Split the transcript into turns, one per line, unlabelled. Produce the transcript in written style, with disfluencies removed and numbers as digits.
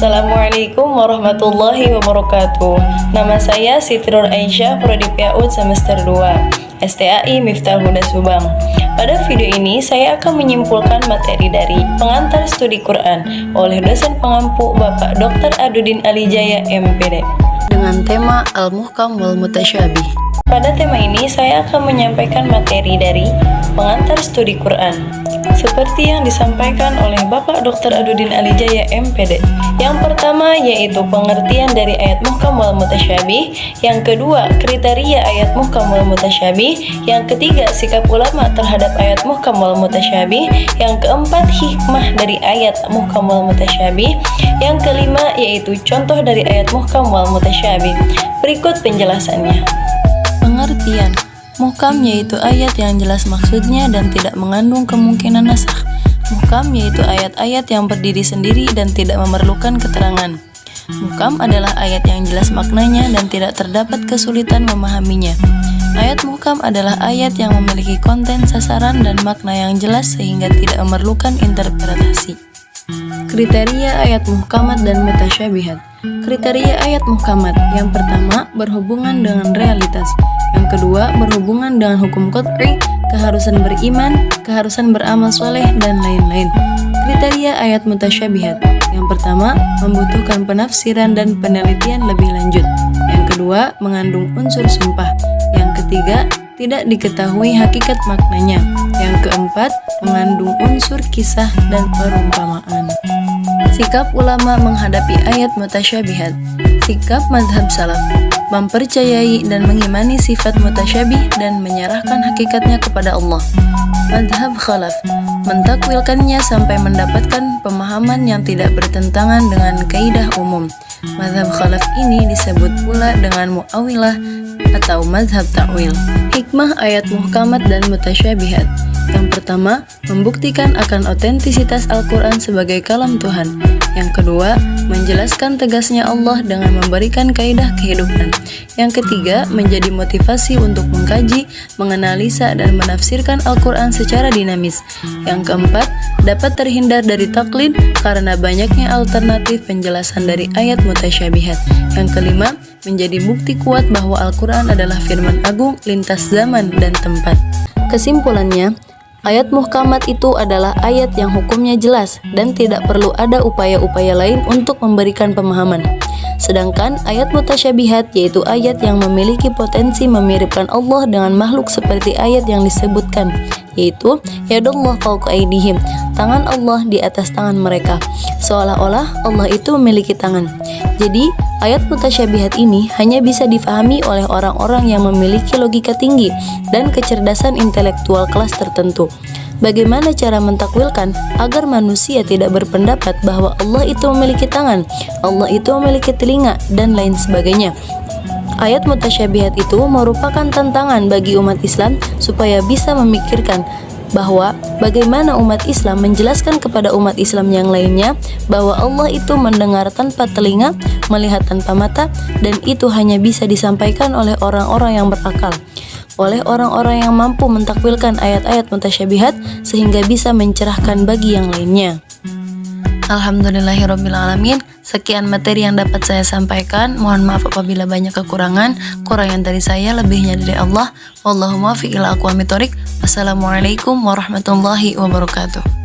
Assalamualaikum warahmatullahi wabarakatuh. Nama saya Siti Nur Aisyah, Prodi PAUD semester 2, STAI Miftah Huda Subang. Pada video ini saya akan menyimpulkan materi dari pengantar studi Quran oleh dosen pengampu Bapak Dr. Adudin Alijaya MPD dengan tema Al-Muhkam wal Mutasyabih. Pada tema ini saya akan menyampaikan materi dari pengantar studi Quran seperti yang disampaikan oleh Bapak Dr. Adudin Alijaya MPD. Yang pertama yaitu pengertian dari ayat muhkam wal mutasyabih, yang kedua kriteria ayat muhkam wal mutasyabih, yang ketiga sikap ulama terhadap ayat muhkam wal mutasyabih, yang keempat hikmah dari ayat muhkam wal mutasyabih, yang kelima yaitu contoh dari ayat muhkam wal mutasyabih. Berikut penjelasannya. Pengertian muhkam yaitu ayat yang jelas maksudnya dan tidak mengandung kemungkinan nasakh. Muhkam yaitu ayat-ayat yang berdiri sendiri dan tidak memerlukan keterangan. Muhkam adalah ayat yang jelas maknanya dan tidak terdapat kesulitan memahaminya. Ayat muhkam adalah ayat yang memiliki konten, sasaran, dan makna yang jelas sehingga tidak memerlukan interpretasi. Kriteria ayat muhkamat dan mutasyabihat. Kriteria ayat muhkamat: yang pertama, berhubungan dengan realitas; yang kedua, berhubungan dengan hukum qat'i, keharusan beriman, keharusan beramal soleh, dan lain-lain. Kriteria ayat mutasyabihat: yang pertama, membutuhkan penafsiran dan penelitian lebih lanjut; yang kedua, mengandung unsur sumpah; yang ketiga, tidak diketahui hakikat maknanya; yang keempat, mengandung unsur kisah dan perumpamaan. Sikap ulama menghadapi ayat mutasyabihat. Sikap mazhab salaf: mempercayai dan mengimani sifat mutasyabih dan menyerahkan hakikatnya kepada Allah. Mazhab khalaf: mentakwilkannya sampai mendapatkan pemahaman yang tidak bertentangan dengan kaidah umum. Mazhab khalaf ini disebut pula dengan mu'awilah atau mazhab ta'wil. Hikmah ayat muhkamat dan mutasyabihat. Yang pertama, membuktikan akan otentisitas Al-Quran sebagai kalam Tuhan. Yang kedua, menjelaskan tegasnya Allah dengan memberikan kaidah kehidupan. Yang ketiga, menjadi motivasi untuk mengkaji, menganalisa, dan menafsirkan Al-Quran secara dinamis. Yang keempat, dapat terhindar dari taklid karena banyaknya alternatif penjelasan dari ayat mutasyabihat. Yang kelima, menjadi bukti kuat bahwa Al-Quran adalah firman agung lintas zaman dan tempat. Kesimpulannya, ayat muhkamat itu adalah ayat yang hukumnya jelas dan tidak perlu ada upaya-upaya lain untuk memberikan pemahaman. Sedangkan ayat mutasyabihat yaitu ayat yang memiliki potensi memiripkan Allah dengan makhluk seperti ayat yang disebutkan, yaitu yadullah fawqa aydihim, tangan Allah di atas tangan mereka, seolah-olah Allah itu memiliki tangan. Jadi ayat mutasyabihat ini hanya bisa difahami oleh orang-orang yang memiliki logika tinggi dan kecerdasan intelektual kelas tertentu. Bagaimana cara mentakwilkan agar manusia tidak berpendapat bahwa Allah itu memiliki tangan, Allah itu memiliki telinga, dan lain sebagainya. Ayat mutasyabihat itu merupakan tantangan bagi umat Islam supaya bisa memikirkan bahwa bagaimana umat Islam menjelaskan kepada umat Islam yang lainnya bahwa Allah itu mendengar tanpa telinga, melihat tanpa mata, dan itu hanya bisa disampaikan oleh orang-orang yang berakal, oleh orang-orang yang mampu mentakwilkan ayat-ayat mutasyabihat sehingga bisa mencerahkan bagi yang lainnya. Alhamdulillahirrabbilalamin. Sekian materi yang dapat saya sampaikan. Mohon maaf apabila banyak kekurangan. Kurangan dari saya, lebihnya dari Allah. Wallahumma fi ila aqwamit thoriq. Wassalamualaikum warahmatullahi wabarakatuh.